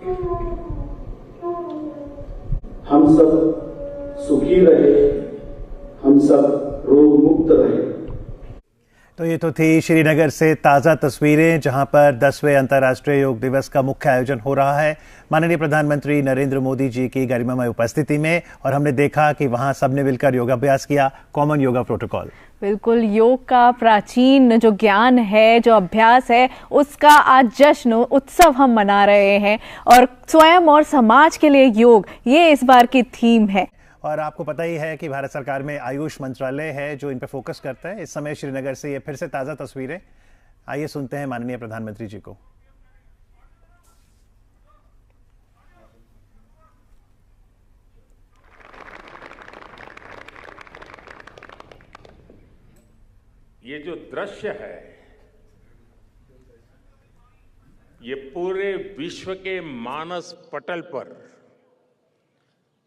हम सब सुखी रहे, हम सब रोग मुक्त रहे। तो ये तो थी श्रीनगर से ताज़ा तस्वीरें, जहां पर 10वें अंतर्राष्ट्रीय योग दिवस का मुख्य आयोजन हो रहा है माननीय प्रधानमंत्री नरेंद्र मोदी जी की गरिमामय उपस्थिति में। और हमने देखा कि वहां सबने मिलकर योगाभ्यास किया, कॉमन योगा प्रोटोकॉल। बिल्कुल, योग का प्राचीन जो ज्ञान है, जो अभ्यास है, उसका आज जश्न उत्सव हम मना रहे हैं। और स्वयं और समाज के लिए योग, ये इस बार की थीम है। और आपको पता ही है कि भारत सरकार में आयुष मंत्रालय है जो इन पर फोकस करता है। इस समय श्रीनगर से ये फिर से ताज़ा तस्वीरें, आइए सुनते हैं माननीय प्रधानमंत्री जी को। ये जो दृश्य है, ये पूरे विश्व के मानस पटल पर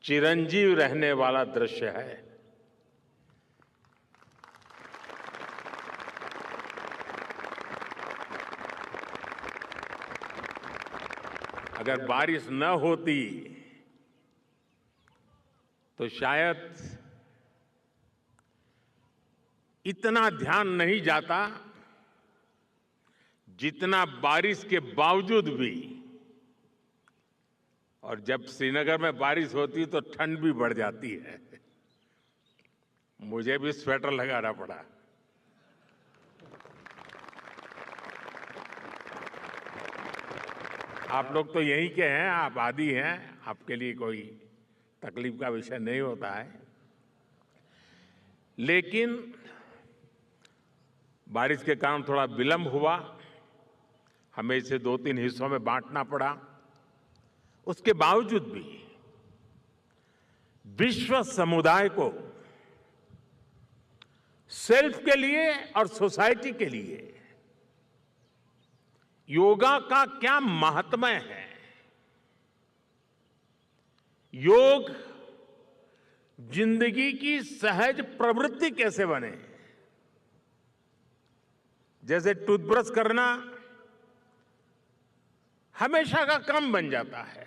चिरंजीव रहने वाला दृश्य है। अगर बारिश न होती तो शायद इतना ध्यान नहीं जाता जितना बारिश के बावजूद भी। और जब श्रीनगर में बारिश होती तो ठंड भी बढ़ जाती है। मुझे भी स्वेटर लगाना पड़ा। आप लोग तो यहीं के हैं, आप आदी हैं, आपके लिए कोई तकलीफ का विषय नहीं होता है। लेकिन बारिश के कारण थोड़ा विलंब हुआ, हमें इसे 2-3 हिस्सों में बांटना पड़ा। उसके बावजूद भी विश्व समुदाय को सेल्फ के लिए और सोसाइटी के लिए योगा का क्या महात्म्य है, योग जिंदगी की सहज प्रवृत्ति कैसे बने। जैसे टूथब्रश करना हमेशा का क्रम बन जाता है,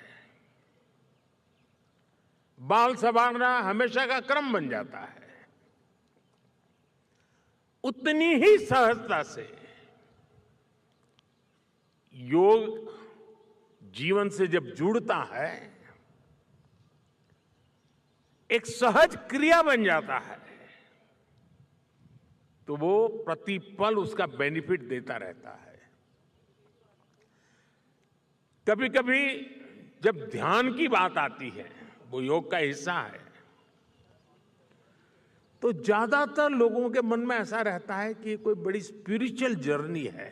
बाल संवारना हमेशा का क्रम बन जाता है, उतनी ही सहजता से योग जीवन से जब जुड़ता है, एक सहज क्रिया बन जाता है, तो वो प्रतिपल उसका बेनिफिट देता रहता है। कभी कभी जब ध्यान की बात आती है, वो योग का हिस्सा है, तो ज्यादातर लोगों के मन में ऐसा रहता है कि कोई बड़ी स्पिरिचुअल जर्नी है,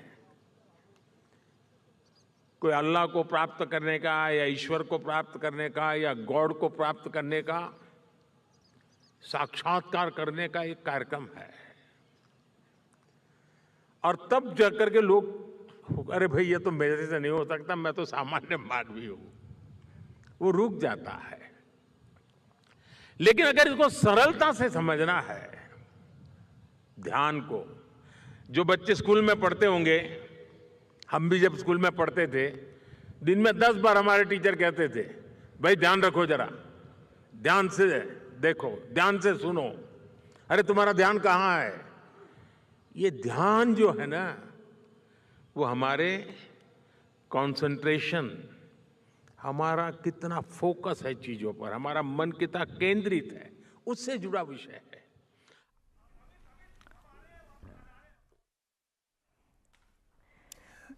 कोई अल्लाह को प्राप्त करने का या ईश्वर को प्राप्त करने का या गॉड को प्राप्त करने का, साक्षात्कार करने का एक कार्यक्रम है। और तब जाकर के लोग, अरे भाई ये तो मेरे से नहीं हो सकता, मैं तो सामान्य मानवी हूं, वो रुक जाता है। लेकिन अगर इसको सरलता से समझना है, ध्यान को, जो बच्चे स्कूल में पढ़ते होंगे, हम भी जब स्कूल में पढ़ते थे, दिन में 10 बार हमारे टीचर कहते थे, भाई ध्यान रखो जरा, ध्यान से देखो, ध्यान से सुनो। अरे तुम्हारा ध्यान कहाँ है? ये ध्यान जो है ना, वो हमारे कंसंट्रेशन, हमारा कितना फोकस है चीजों पर, हमारा मन कितना केंद्रित है, उससे जुड़ा विषय है।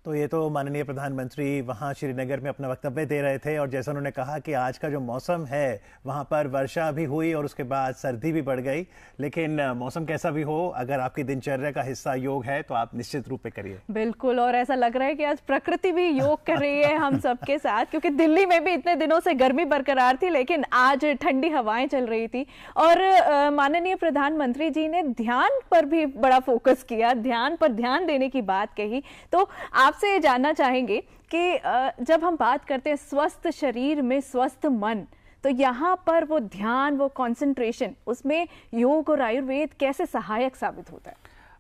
तो ये तो माननीय प्रधानमंत्री वहाँ श्रीनगर में अपना वक्तव्य दे रहे थे। और जैसा उन्होंने कहा कि आज का जो मौसम है, वहाँ पर वर्षा भी हुई और उसके बाद सर्दी भी बढ़ गई। लेकिन मौसम कैसा भी हो, अगर आपकी दिनचर्या का हिस्सा योग है तो आप निश्चित रूप से करिए। बिल्कुल, और ऐसा लग रहा है कि आज प्रकृति भी योग कर रही है हम सबके साथ, क्योंकि दिल्ली में भी इतने दिनों से गर्मी बरकरार थी, लेकिन आज ठंडी हवाएं चल रही थी। और माननीय प्रधानमंत्री जी ने ध्यान पर भी बड़ा फोकस किया, ध्यान पर ध्यान देने की बात कही। तो आपसे ये जानना चाहेंगे कि जब हम बात करते हैं स्वस्थ शरीर में स्वस्थ मन, तो यहाँ पर वो ध्यान, वो कंसंट्रेशन, उसमें योग और आयुर्वेद कैसे सहायक साबित होता है?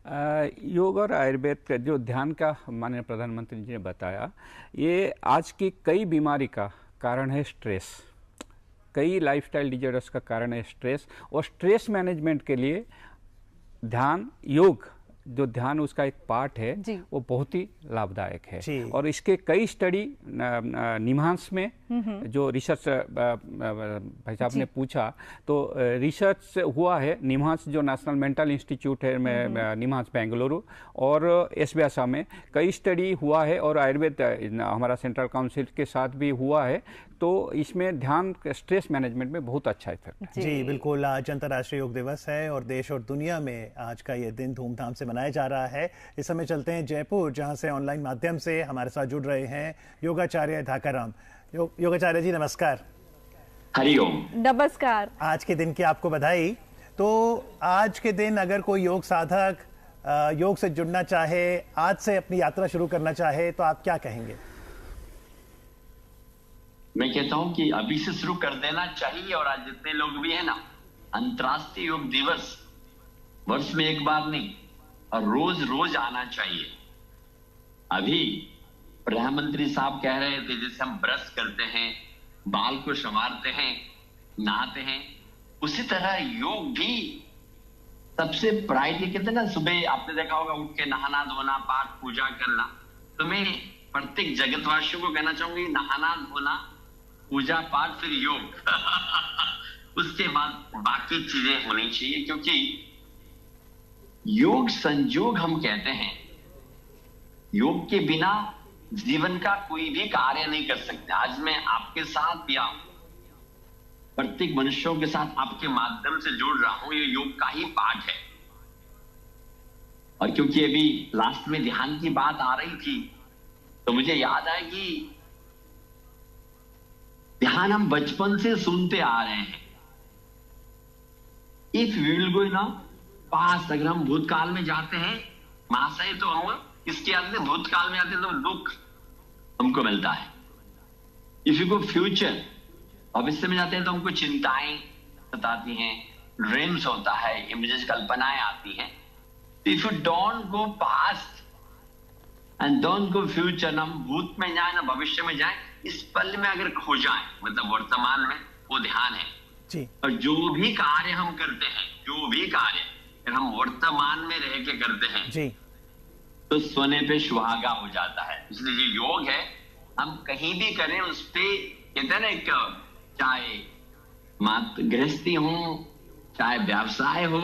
योग और आयुर्वेद का जो ध्यान का माननीय प्रधानमंत्री जी ने बताया, ये आज की कई बीमारी का कारण है स्ट्रेस। कई लाइफस्टाइल डिजॉर्डर्स का कारण है स्ट्रेस, और स्ट्रेस मैनेजमेंट के लिए ध्यान, योग जो ध्यान उसका एक पार्ट है वो बहुत ही लाभदायक है। और इसके कई स्टडी निम्हांस में जो रिसर्च भाई साहब ने पूछा, तो रिसर्च हुआ है निम्हांस जो नेशनल मेंटल इंस्टीट्यूट है निम्हांस बेंगलुरु और एसबीआसा में कई स्टडी हुआ है, और आयुर्वेद हमारा सेंट्रल काउंसिल के साथ भी हुआ है। तो इसमें ध्यान स्ट्रेस मैनेजमेंट में बहुत अच्छा इफेक्ट है। जी बिल्कुल, आज अंतर्राष्ट्रीय योग दिवस है और देश और दुनिया में आज का ये दिन धूमधाम से मनाया जा रहा है। इस समय चलते हैं जयपुर, जहां से ऑनलाइन माध्यम से हमारे साथ जुड़ रहे हैं योगाचार्य धाकाराम। योगाचार्य जी नमस्कार। हरिओम। नमस्कार। आज के दिन की आपको बधाई। तो आज के दिन अगर कोई योग साधक योग से जुड़ना चाहे, आज से अपनी यात्रा शुरू करना चाहे, तो आप क्या कहेंगे? मैं कहता हूं कि अभी से शुरू कर देना चाहिए। और आज जितने लोग भी हैं ना, अंतर्राष्ट्रीय योग दिवस वर्ष में एक बार नहीं और रोज रोज आना चाहिए। अभी प्रधानमंत्री साहब कह रहे थे जैसे हम ब्रश करते हैं, बाल को संवारते हैं, नहाते हैं, उसी तरह योग भी सबसे प्रायोरिटी। कहते हैं ना, सुबह आपने देखा होगा उठ के नहाना धोना, पाठ पूजा करना। तो मैं प्रत्येक जगतवासियों को कहना चाहूंगी, नहाना धोना, पूजा पाठ, फिर योग उसके बाद बाकी चीजें होनी चाहिए। क्योंकि योग संयोग हम कहते हैं, योग के बिना जीवन का कोई भी कार्य नहीं कर सकते। आज मैं आपके साथ या प्रत्येक मनुष्यों के साथ आपके माध्यम से जुड़ रहा हूं, ये योग का ही पाठ है। और क्योंकि अभी लास्ट में ध्यान की बात आ रही थी, तो मुझे याद आया कि ध्यान हम बचपन से सुनते आ रहे हैं। इफ वी विल गो ना पास, अगर हम भूतकाल में जाते हैं, महाशय तो हम इसके अंदर भूतकाल में आते हैं तो दुख हमको मिलता है। इफ यू गो फ्यूचर, भविष्य में जाते हैं तो हमको चिंताएं सताती हैं, ड्रीम्स होता है, इमेजेस, कल्पनाएं आती हैं। If you don't go past and don't go future, ना हम भूत में जाए ना भविष्य में जाए, इस पल में अगर खो जाए, मतलब वर्तमान में, वो ध्यान है जी। और जो भी कार्य हम करते हैं, जो भी कार्य अगर हम वर्तमान में रह के करते हैं जी, तो सोने पे सुहागा हो जाता है। इसलिए ये योग है, हम कहीं भी करें उस पे, कहते हैं ना, एक चाहे मात्र गृहस्थी हो, चाहे व्यवसाय हो,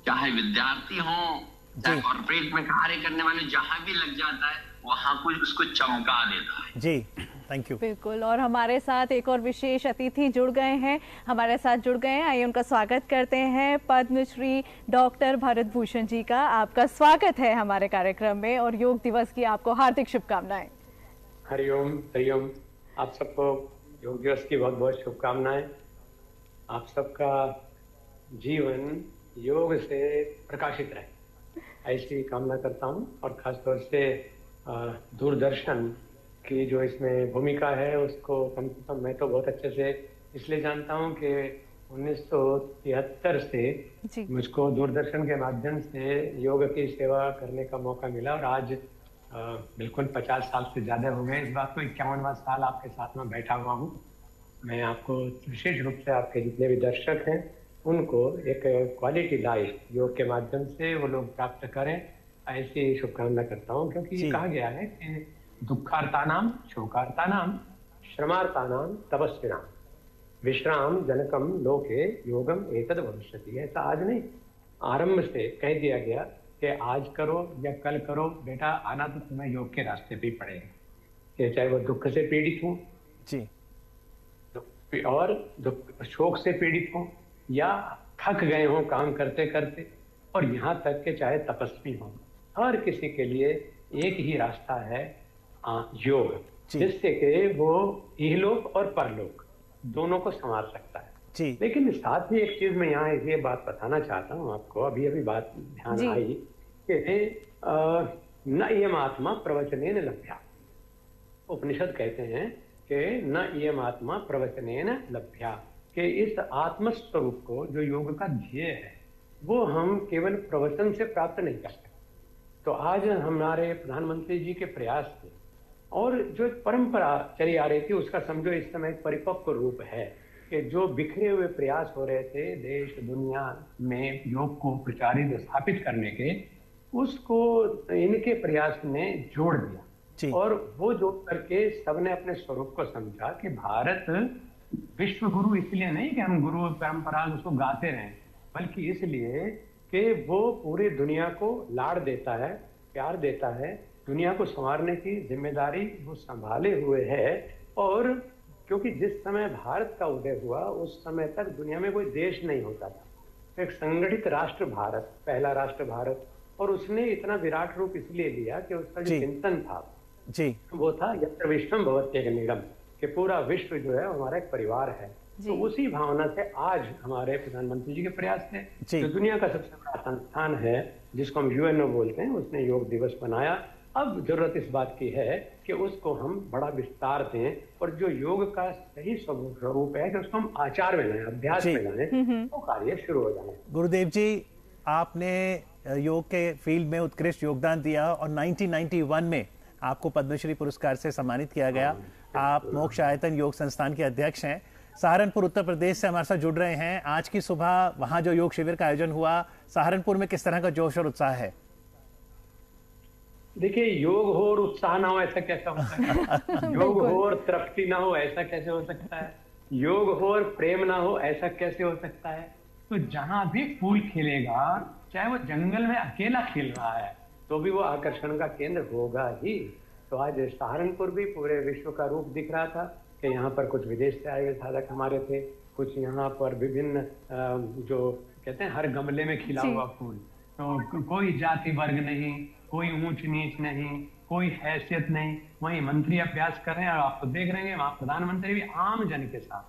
चाहे विद्यार्थी हो, चाहे कॉर्पोरेट में कार्य करने वाले, जहां भी लग जाता है वहां कुछ उसको चमका देता है। जी थैंक यू। बिल्कुल। और हमारे साथ एक और विशेष अतिथि जुड़ गए हैं, हमारे साथ जुड़ गए हैं। आइए उनका स्वागत करते हैं। पद्मश्री डॉक्टर भरत भूषण जी का आपका स्वागत है हमारे कार्यक्रम में, और योग दिवस की आपको हार्दिक शुभकामनाएं। हरिओम। हरिओम। आप सबको योग दिवस की बहुत बहुत शुभकामनाएं। आप सबका जीवन योग से प्रकाशित रहे, ऐसी कामना करता हूं। और खासतौर से दूरदर्शन की जो इसमें भूमिका है उसको कम से कम मैं तो बहुत अच्छे से इसलिए जानता हूं कि 1973 से मुझको दूरदर्शन के माध्यम से योग की सेवा करने का मौका मिला, और आज बिल्कुल 50 साल से ज़्यादा हो गए। इस बात को 51वां साल आपके साथ में बैठा हुआ हूँ। मैं आपको विशेष रूप से आपके जितने भी दर्शक हैं उनको एक क्वालिटी लाइफ योग के माध्यम से वो लोग प्राप्त करें, ऐसी शुभकामना करता हूँ। क्योंकि कहा गया है कि दुखार्तानाम शोकार्तानाम श्रमार्तानाम तपस्विनाम विश्राम जनकम लोके योगम एतद भविष्यति। ऐसा आज नहीं, आरंभ से कह दिया गया कि आज करो या कल करो बेटा, आना तो तुम्हें योग के रास्ते पे ही पड़ेगा। कि चाहे वो दुख से पीड़ित हो जी, और शोक से पीड़ित हो, या थक गए हो काम करते करते, और यहाँ तक के चाहे तपस्वी हो, हर किसी के लिए एक ही रास्ता है, योग, जिससे कि वो इहलोक और परलोक दोनों को संभाल सकता है जी। लेकिन साथ ही एक चीज मैं यहाँ ये बात बताना चाहता हूँ आपको, अभी अभी बात ध्यान आई कि न इयम आत्मा प्रवचनेन लभ्या। उपनिषद कहते हैं कि न इयम आत्मा प्रवचनेन लभ्या, कि इस आत्मस्वरूप को, जो योग का ध्येय है, वो हम केवल प्रवचन से प्राप्त नहीं कर सकते। तो आज हमारे प्रधानमंत्री जी के प्रयास थे और जो एक परंपरा चली आ रही थी उसका समझो इस समय एक परिपक्व रूप है कि जो बिखरे हुए प्रयास हो रहे थे देश दुनिया में योग को प्रचारित स्थापित करने के, उसको इनके प्रयास ने जोड़ दिया और वो जोड़ करके सबने अपने स्वरूप को समझा कि भारत विश्व गुरु इसलिए नहीं कि हम गुरु परंपरा उसको गाते रहें, बल्कि इसलिए कि वो पूरी दुनिया को लाड़ देता है, प्यार देता है, दुनिया को संवारने की जिम्मेदारी वो संभाले हुए है। और क्योंकि जिस समय भारत का उदय हुआ उस समय तक दुनिया में कोई देश नहीं होता था, तो एक संगठित राष्ट्र भारत, पहला राष्ट्र भारत, और उसने इतना विराट रूप इसलिए लिया कि उसका जो चिंतन था वो था यत्र विश्वम भवत्येक नीडम, कि पूरा विश्व जो है हमारा एक परिवार है। तो उसी भावना से आज हमारे प्रधानमंत्री जी के प्रयास थे, जो दुनिया का सबसे बड़ा संस्थान है जिसको हम यूएनओ बोलते हैं, उसने योग दिवस बनाया। अब जरूरत इस बात की है कि उसको हम बड़ा विस्तार दें और जो योग का सही स्वरूप है कि उसको हम आचार में लाएं, अभ्यास में लाएं, वो कार्य शुरू हो जाए। गुरुदेव जी, आपने योग के फील्ड में उत्कृष्ट योगदान दिया और 1991 में आपको पद्मश्री पुरस्कार से सम्मानित किया गया। आप मोक्ष आयतन योग संस्थान के अध्यक्ष हैं, सहारनपुर उत्तर प्रदेश से हमारे साथ जुड़ रहे हैं। आज की सुबह वहां जो योग शिविर का आयोजन हुआ, सहारनपुर में किस तरह का जोश और उत्साह है? देखिए, योग हो और उत्साह ना हो ऐसा कैसा हो सकता है? योग हो और तृप्ति ना हो ऐसा कैसे हो सकता है? योग हो और प्रेम ना हो ऐसा कैसे हो सकता है? तो जहां भी फूल खिलेगा, चाहे वो जंगल में अकेला खिल रहा है, तो भी वो आकर्षण का केंद्र होगा ही। तो आज सहारनपुर भी पूरे विश्व का रूप दिख रहा था कि यहाँ पर कुछ विदेश से आए हुए साधक हमारे थे, कुछ यहाँ पर विभिन्न जो कहते हैं हर गमले में खिला हुआ फूल, तो कोई जाति वर्ग नहीं, कोई ऊंच नीच नहीं, कोई हैसियत नहीं, वहीं मंत्री अभ्यास कर रहे हैं। और आप तो देख रहे हैं वहां प्रधानमंत्री भी आम जन के साथ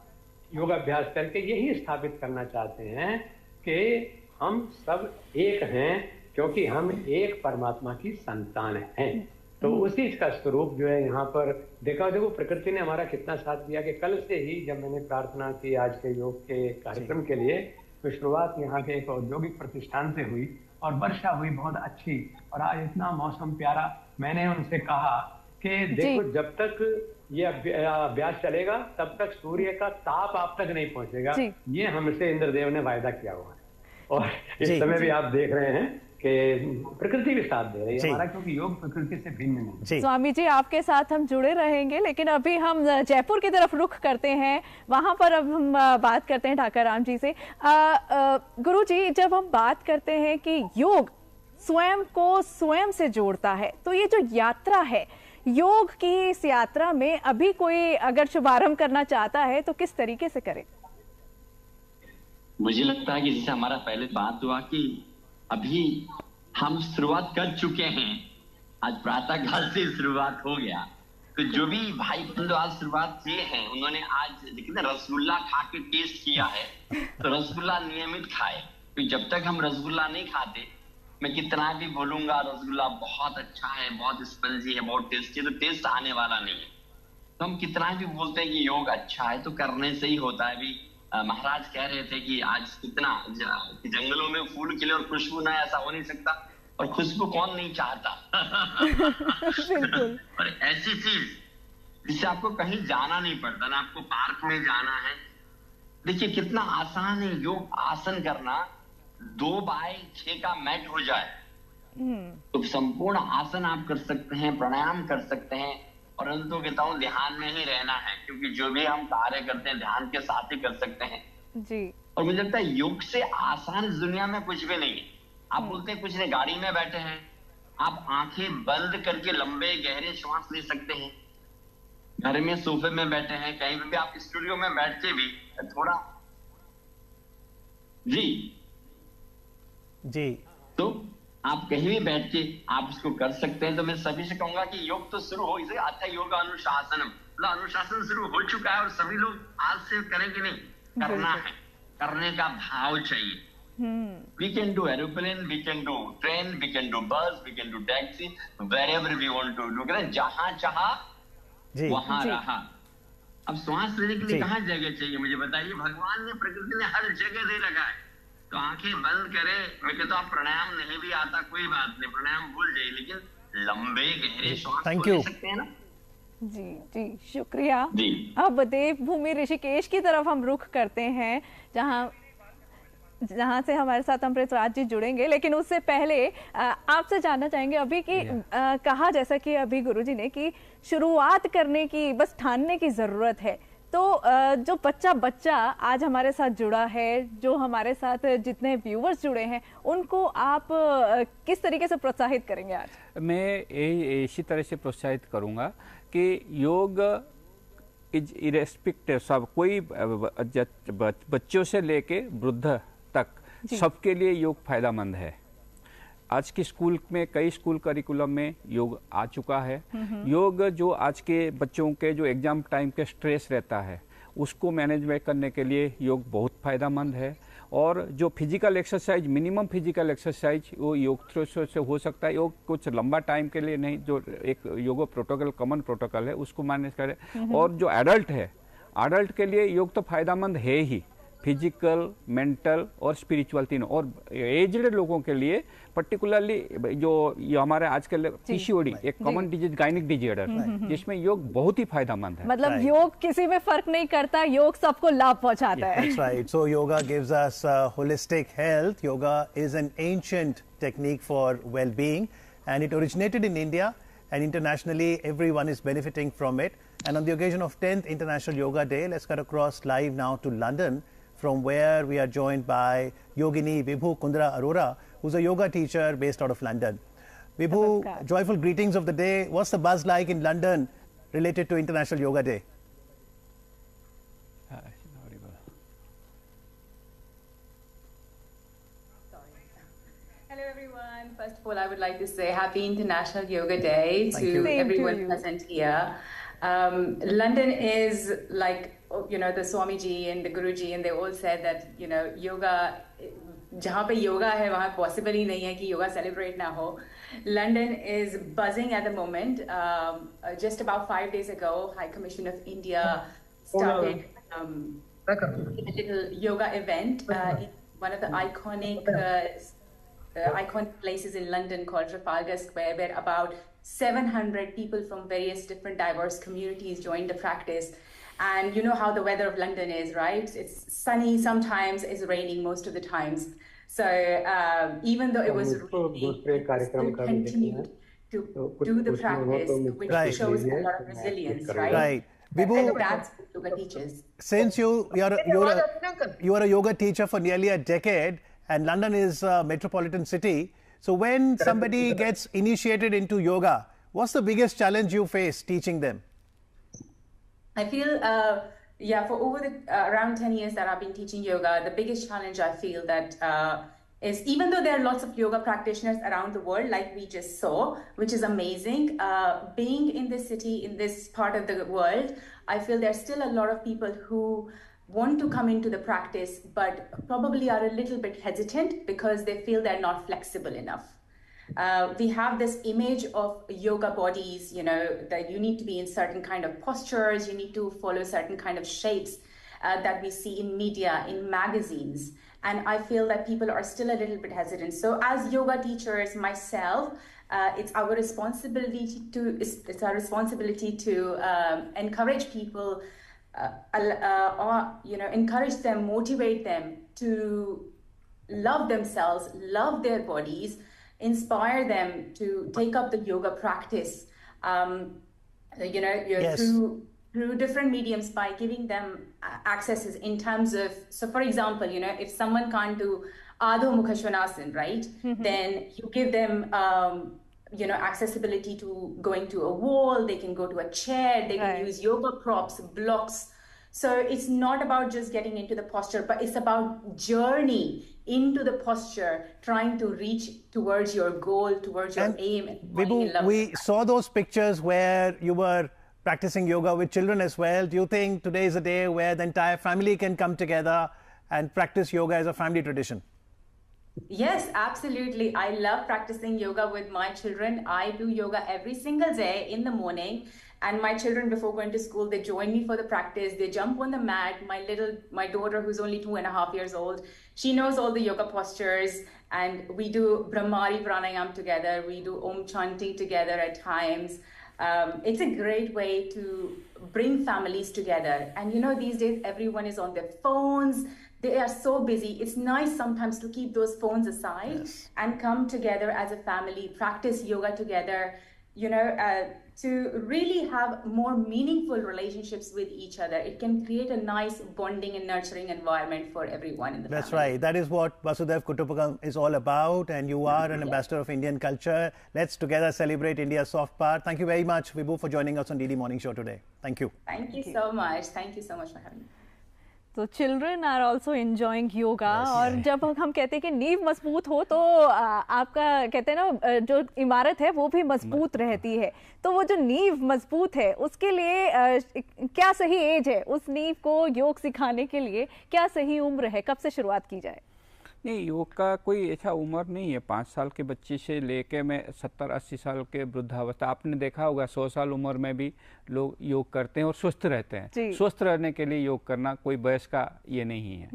योगाभ्यास करके यही स्थापित करना चाहते हैं कि हम सब एक हैं, क्योंकि हम एक परमात्मा की संतान हैं। तो उसी का स्वरूप जो है यहाँ पर देखो प्रकृति ने हमारा कितना साथ दिया कि कल से ही जब मैंने प्रार्थना की आज के योग के कार्यक्रम के लिए, तो शुरुआत यहाँ के एक औद्योगिक प्रतिष्ठान से हुई और वर्षा हुई बहुत अच्छी, और आज इतना मौसम प्यारा। मैंने उनसे कहा कि देखो जब तक ये अभ्यास चलेगा तब तक सूर्य का ताप आप तक नहीं पहुंचेगा, ये हमसे इंद्रदेव ने वायदा किया हुआ है। और इस समय भी आप देख रहे हैं कि प्रकृति भी साथ दे रही है हमारा, क्योंकि योग प्रकृति से भिन्न नहीं। स्वामी जी, आपके साथ हम जुड़े रहेंगे, लेकिन अभी हम जयपुर की तरफ रुख करते हैं। वहां पर अब हम बात करते हैं ठाकर राम जी से। गुरु जी, जब हम बात करते हैं कि योग स्वयं को स्वयं से जोड़ता है, तो ये जो यात्रा है योग की, इस यात्रा में अभी कोई अगर शुभारंभ करना चाहता है तो किस तरीके से करे? मुझे लगता है कि जैसे हमारा पहले बात हुआ कि अभी हम शुरुआत कर चुके हैं, आज प्रातः काल से शुरुआत हो गया, तो जो भी भाई बंधु आज शुरुआत किए हैं उन्होंने आज देखिए रसगुल्ला खा के टेस्ट किया है, तो रसगुल्ला नियमित खाए, क्योंकि जब तक हम रसगुल्ला नहीं खाते, मैं कितना भी बोलूंगा रसगुल्ला बहुत अच्छा है, बहुत स्पंजी है, बहुत टेस्टी है, तो टेस्ट आने वाला नहीं है। तो हम कितना भी बोलते हैं कि योग अच्छा है, तो करने से ही होता है। अभी महाराज कह रहे थे कि आज कितना जंगलों में फूल खिले और खुशबू ना, ऐसा हो नहीं सकता, और खुशबू कौन नहीं चाहता। और ऐसी चीज जिससे आपको कहीं जाना नहीं पड़ता, ना आपको पार्क में जाना है। देखिए कितना आसान है योग आसन करना, 2x6 का मैट हो जाए तो संपूर्ण आसन आप कर सकते हैं, प्राणायाम कर सकते हैं, और अंत तो कहता हूँ ध्यान में ही रहना है, क्योंकि जो भी हम कार्य करते हैं ध्यान के साथ ही कर सकते हैं जी। और मुझे लगता है योग से आसान इस दुनिया में कुछ भी नहीं है। आप बोलते हैं कुछ नहीं, गाड़ी में बैठे हैं, आप आंखें बंद करके लंबे गहरे श्वास ले सकते हैं, घर में सोफे में बैठे हैं, कहीं भी आप स्टूडियो में बैठ के भी थोड़ा जी तो आप कहीं भी बैठ के आप इसको कर सकते हैं। तो मैं सभी से कहूंगा कि योग तो शुरू हो, इसे आता योग अनुशासनम, अनुशासन शुरू हो चुका है और सभी लोग आज से करेंगे नहीं, करना है, करने का भाव चाहिए। We can do aeroplane, we can do train, we can do bus, we can do taxi, wherever we want to do, जहां चाहा वहां रहा। अब श्वास लेने के लिए कहाँ जगह चाहिए मुझे बताइए? भगवान ने, प्रकृति ने हर जगह दे रखा है, तो आंखें बंद करें। मैं कहता हूँ प्राणायाम नहीं भी आता कोई बात नहीं, प्राणायाम भूल जाइए, लेकिन लंबे गहरे श्वास Thank तो ले you. सकते हैं ना। जी जी शुक्रिया। जी। अब देवभूमि ऋषिकेश की तरफ हम रुख करते हैं, जहाँ से हमारे साथ अमृत राज जी जुड़ेंगे, लेकिन उससे पहले आपसे जानना चाहेंगे अभी कि कहा जैसा कि अभी गुरुजी ने कि शुरुआत करने की बस ठानने की जरूरत है, तो जो बच्चा आज हमारे साथ जुड़ा है, जो हमारे साथ जितने व्यूवर्स जुड़े हैं, उनको आप किस तरीके से प्रोत्साहित करेंगे आज? मैं इसी तरह से प्रोत्साहित करूंगा कि योग इज इरेस्पेक्टिव, सब कोई बच्चों से लेके वृद्ध तक सबके लिए योग फायदामंद है। आज के स्कूल में, कई स्कूल करिकुलम में योग आ चुका है। योग जो आज के बच्चों के जो एग्जाम टाइम के स्ट्रेस रहता है उसको मैनेजमेंट करने के लिए योग बहुत फायदामंद है। और जो physical exercise, minimum physical exercise वो योग थ्रू से हो सकता है। योग कुछ लंबा टाइम के लिए नहीं, जो एक योग प्रोटोकॉल, कॉमन प्रोटोकॉल है उसको मैनेज करें। और जो एडल्ट है, एडल्ट के लिए योग तो फायदामंद है ही, फिजिकल, मेंटल और स्पिरिचुअल तीनों। और एजड लोगों के लिए पर्टिकुलरली जो ये हमारे आजकल पीसीओडी, एक कॉमन डिजीज, गायनिक डिजीजर, जिसमें योग बहुत ही फायदामंद है। मतलब योग किसी में फर्क नहीं करता, योग सबको लाभ पहुंचाता है। That's right. So yoga gives us holistic health. Yoga is an ancient technique for well-being, and it originated in India, and internationally everyone is benefiting from it. And on the occasion of 10th International Yoga Day, let's cut across live now to London, from where we are joined by Yogini Vibhu Kundra Arora, who's a yoga teacher based out of London. Vibhu, joyful greetings of the day. What's the buzz like in London related to International Yoga Day? Hello everyone. First of all, I would like to say Happy International Yoga Day to everyone present here. London is like, you know, the Swamiji and the Guruji, and they all said that, you know, yoga, जहाँ पे yoga है वहाँ possible ही नहीं है कि yoga celebrate ना हो. London is buzzing at the moment. Just about 5 days ago, High Commission of India started a little yoga event in one of the iconic places in London called Trafalgar Square, where about 700 people from various different diverse communities joined the practice. And you know how the weather of London is, right? It's sunny sometimes, it's raining most of the times. So even though it was raining, we still continued to do the practice, which shows a lot of resilience, right? Right. Vibhu, that's what yoga teaches. Since you are a yoga teacher for nearly a decade, and London is a metropolitan city, so when somebody gets initiated into yoga, what's the biggest challenge you face teaching them? I feel, for over around 10 years that I've been teaching yoga, the biggest challenge I feel that is, even though there are lots of yoga practitioners around the world, like we just saw, which is amazing, being in this city, in this part of the world, I feel there's still a lot of people who want to come into the practice, but probably are a little bit hesitant because they feel they're not flexible enough. We have this image of yoga bodies, you know, that you need to be in certain kind of postures, you need to follow certain kind of shapes that we see in media, in magazines. And I feel that people are still a little bit hesitant. So as yoga teachers myself, it's our responsibility to encourage people, encourage them, motivate them to love themselves, love their bodies, inspire them to take up the yoga practice, through different mediums, by giving them accesses in terms of, so for example, you know, if someone can't do Adho Mukha Svanasana, right, then you give them, accessibility to going to a wall, they can go to a chair, they can use yoga props, blocks. So it's not about just getting into the posture, but it's about journey into the posture, trying to reach towards your goal, towards your aim. Vibhu, we saw those pictures where you were practicing yoga with children as well. Do you think today is a day where the entire family can come together and practice yoga as a family tradition? Yes, absolutely. I love practicing yoga with my children. I do yoga every single day in the morning. And my children, before going to school, they join me for the practice. They jump on the mat. My daughter, who's only 2.5 years old, she knows all the yoga postures. And we do Brahmari Pranayam together. We do Om chanting together at times. It's a great way to bring families together. And you know, these days, everyone is on their phones. They are so busy. It's nice sometimes to keep those phones aside and come together as a family, practice yoga together, you know, to really have more meaningful relationships with each other. It can create a nice bonding and nurturing environment for everyone in the family. That's right. That is what Vasudhaiv Kutumbakam is all about, and you are an ambassador of Indian culture. Let's together celebrate India's soft power. Thank you very much, Vibhu, for joining us on DD Morning Show today. Thank you. Thank you so much. Thank you so much for having me. तो children are also enjoying yoga और जब हम कहते हैं कि नींव मजबूत हो तो आपका कहते हैं ना जो इमारत है वो भी मजबूत रहती है। तो वो जो नींव मजबूत है उसके लिए क्या सही एज है, उस नींव को योग सिखाने के लिए क्या सही उम्र है, कब से शुरुआत की जाए? नहीं, योग का कोई ऐसा उम्र नहीं है। 5 साल के बच्चे से लेके मैं 70-80 साल के वृद्धावस्था, आपने देखा होगा 100 साल उम्र में भी लोग योग करते हैं और स्वस्थ रहते हैं। स्वस्थ रहने के लिए योग करना कोई वयस का ये नहीं है।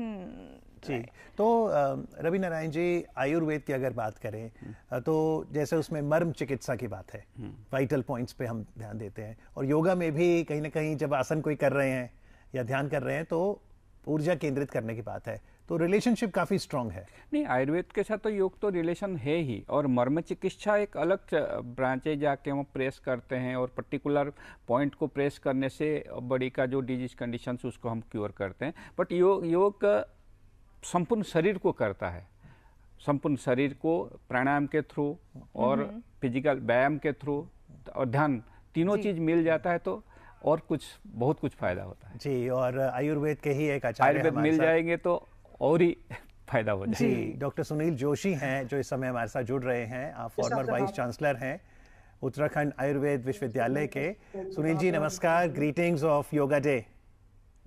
जी, तो रवि नारायण जी, आयुर्वेद की अगर बात करें तो जैसे उसमें मर्म चिकित्सा की बात है, वाइटल पॉइंट्स पे हम ध्यान देते हैं, और योगा में भी कहीं ना कहीं जब आसन कोई कर रहे हैं या ध्यान कर रहे हैं तो ऊर्जा केंद्रित करने की बात है, तो रिलेशनशिप काफी स्ट्रांग है। नहीं, आयुर्वेद के साथ तो योग तो रिलेशन है ही, और मर्म चिकित्सा एक अलग ब्रांच है जाके हम प्रेस करते हैं और पर्टिकुलर पॉइंट को प्रेस करने से बॉडी का जो डिजीज कंडीशन उसको हम क्योर करते हैं। बट योग संपूर्ण शरीर को करता है, संपूर्ण शरीर को प्राणायाम के थ्रू और फिजिकल व्यायाम के थ्रू और ध्यान, तीनों चीज मिल जाता है तो और कुछ बहुत कुछ फायदा होता है। जी, और आयुर्वेद के ही एक आचार्य आयुर्वेद मिल जाएंगे तो और ही फायदा हो जाएगा। जी, डॉक्टर सुनील जोशी हैं जो इस समय हमारे साथ जुड़ रहे हैं। आप फॉर्मर वाइस चांसलर हैं उत्तराखंड आयुर्वेद विश्वविद्यालय के। सुनील जी नमस्कार, ग्रीटिंग्स ऑफ योगा डे।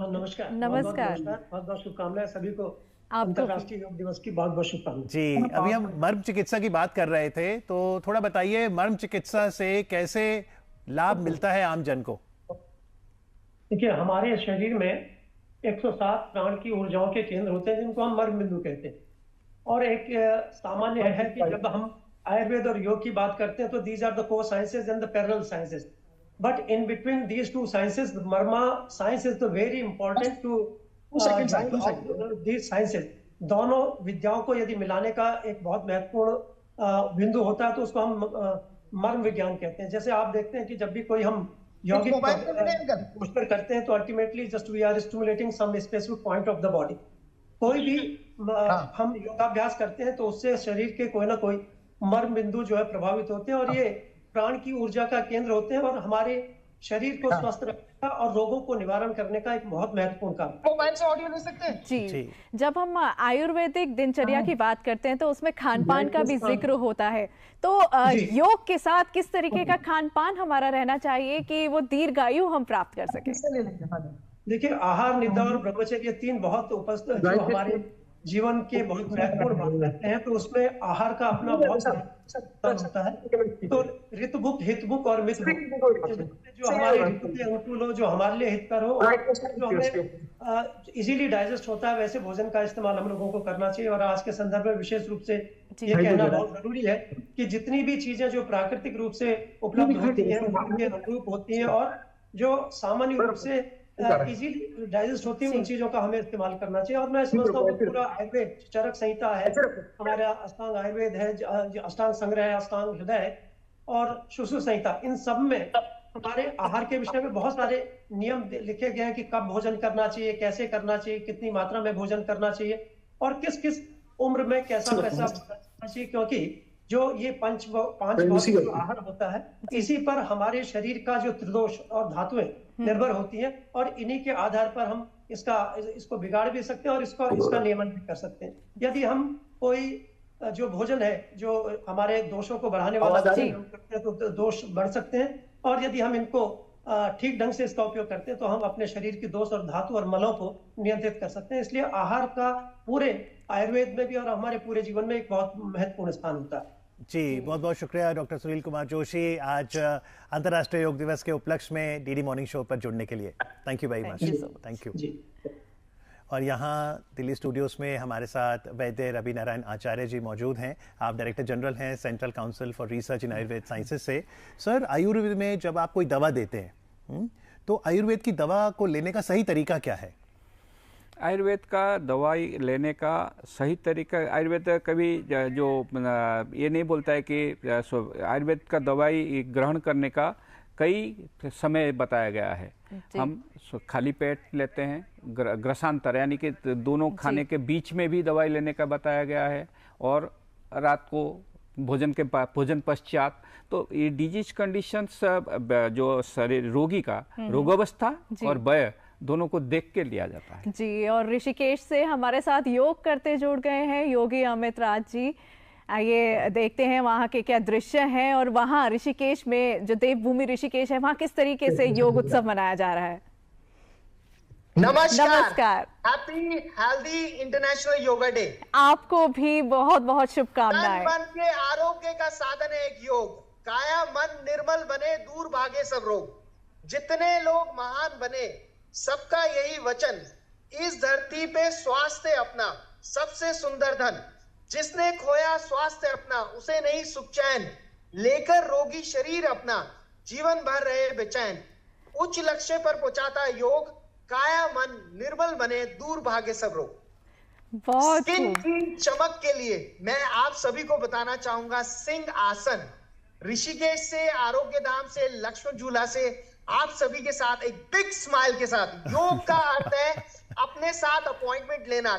नमस्कार। नमस्कार, बहुत बहुत शुभकामनाएं सभी को, अंतर्राष्ट्रीय योग दिवस की बहुत बहुत शुभकामनाएं। जी, अभी हम मर्म चिकित्सा की बात कर रहे थे, तो थोड़ा बताइए मर्म चिकित्सा से कैसे लाभ मिलता है आम जन को? देखिए, हमारे शरीर में 107 प्राण की ऊर्जाओं के केंद्र होते हैं जिनको हम मर्म बिंदु कहते हैं। और एक सामान्य है कि जब हम आयुर्वेद और योग की बात करते हैं तो these are the co sciences and the parallel sciences, but in between these two sciences marma science is the very important to these sciences. दोनों विद्याओं को यदि मिलाने का एक बहुत महत्वपूर्ण बिंदु होता है तो उसको हम मर्म विज्ञान कहते हैं। जैसे आप देखते हैं कि जब भी कोई हम यौगिक पोस्टर करते हैं तो ultimately just we are stimulating some specific point of the body. कोई भी हम योगाभ्यास करते हैं तो उससे शरीर के कोई ना कोई मर्म बिंदु जो है प्रभावित होते हैं, और ये प्राण की ऊर्जा का केंद्र होते हैं और हमारे शरीर को स्वस्थ रखने का और रोगों को निवारण करने का एक बहुत महत्वपूर्ण काम। मोबाइल से ऑडियो ले सकते हैं? जी, जब हम आयुर्वेदिक दिनचर्या की बात करते हैं तो उसमें खान पान का भी जिक्र होता है, तो योग के साथ किस तरीके का खान पान हमारा रहना चाहिए कि वो दीर्घायु हम प्राप्त कर सकें? देखिए, आहार, निद्रा और ब्रह्मचर्य 3 बहुत उपस्थित जो हमारे जीवन के बहुत महत्वपूर्ण भाग रहते हैं, तो उसमें आहार का अपना बहुत होता है। तो ऋतुभुक, हितभुक और मितभुक, जो हमारे ऋतु के अनुकूल हो, जो हमारे लिए हितकर हो, जो हमें इजीली डाइजेस्ट होता है, वैसे भोजन का इस्तेमाल हम लोगों को करना चाहिए। और आज के संदर्भ में विशेष रूप से ये कहना बहुत जरूरी है कि जितनी भी चीजें जो प्राकृतिक रूप से उपलब्ध होती हैं, उनके अनुरूप होती हैं और जो सामान्य रूप से इजीली डाइजेस्ट होती है, उन चीजों का हमें इस्तेमाल करना चाहिए। और मैं समझता हूँ कि पूरा आयुर्वेद, चरक संहिता है, हमारा अष्टांग आयुर्वेद है, अष्टांग संग्रह है, अष्टांग हृदय है और सुश्रुत संहिता, इन सब में हमारे आहार के विषय में बहुत सारे नियम लिखे गए हैं कि कब भोजन करना चाहिए, कैसे करना चाहिए, कितनी मात्रा में भोजन करना चाहिए और किस किस उम्र में कैसा कैसा करना चाहिए, क्योंकि जो ये पांच भौतिक आहार होता है, इसी पर हमारे शरीर का जो त्रिदोष और धातुएं निर्भर होती हैं और इन्हीं के आधार पर हम इसको बिगाड़ भी सकते हैं और इसका नियमन भी कर सकते हैं। यदि हम कोई जो भोजन है जो हमारे दोषों को बढ़ाने वाला करते हैं तो दोष बढ़ सकते हैं, और यदि हम इनको ठीक ढंग से इसका उपयोग करते हैं तो हम अपने शरीर की दोष और धातु और मलों को नियंत्रित कर सकते हैं। इसलिए आहार का पूरे आयुर्वेद में भी और हमारे पूरे जीवन में एक बहुत महत्वपूर्ण स्थान होता है। जी, बहुत बहुत शुक्रिया डॉक्टर सुनील कुमार जोशी, आज अंतर्राष्ट्रीय योग दिवस के उपलक्ष्य में डीडी मॉर्निंग शो पर जुड़ने के लिए। Thank you very much. Thank you. और यहाँ दिल्ली स्टूडियोज में हमारे साथ वैद्य रवि नारायण आचार्य जी मौजूद हैं। आप डायरेक्टर जनरल हैं central council for research in Ayurveda sciences से। सर, आयुर्वेद में जब आप कोई दवा देते हैं तो आयुर्वेद की दवा को लेने का सही तरीका क्या है? आयुर्वेद का दवाई लेने का सही तरीका, आयुर्वेद कभी जो ये नहीं बोलता है कि आयुर्वेद का दवाई ग्रहण करने का कई समय बताया गया है। हम खाली पेट लेते हैं, ग्रसांतर यानी कि दोनों खाने के बीच में भी दवाई लेने का बताया गया है, और रात को भोजन पश्चात। तो ये डिजीज कंडीशंस जो शरीर रोगी का रोगावस्था और वय दोनों को देख के लिया जाता है। जी, और ऋषिकेश से हमारे साथ योग करते जुड़ गए हैं योगी अमित राज जी। आइए देखते हैं वहाँ के क्या दृश्य हैं, और वहाँ ऋषिकेश में जो देवभूमि ऋषिकेश है वहाँ किस तरीके से योग उत्सव मनाया जा रहा है। नमस्कार। Happy healthy international yoga day. आपको भी बहुत बहुत शुभकामनाएं। मन के आरोग्य का साधन है एक योग। काया मन निर्मल बने, दूर भागे सब रोग। जितने लोग महान बने सबका यही वचन, इस धरती पे स्वास्थ्य अपना सबसे सुंदर धन। जिसने खोया स्वास्थ्य अपना उसे नहीं सुख चैन, लेकर रोगी शरीर अपना जीवन भर रहे बेचैन। उच्च लक्ष्य पर पहुंचाता योग, काया मन निर्मल बने, दूर भागे सब रोग। स्किन की चमक के लिए मैं आप सभी को बताना चाहूंगा सिंह आसन। ऋषिकेश से, आरोग्य धाम से, लक्ष्मण झूला से आप सभी के साथ एक बिग स्माइल के साथ। योग का अर्थ है अपने साथ अपॉइंटमेंट लेना।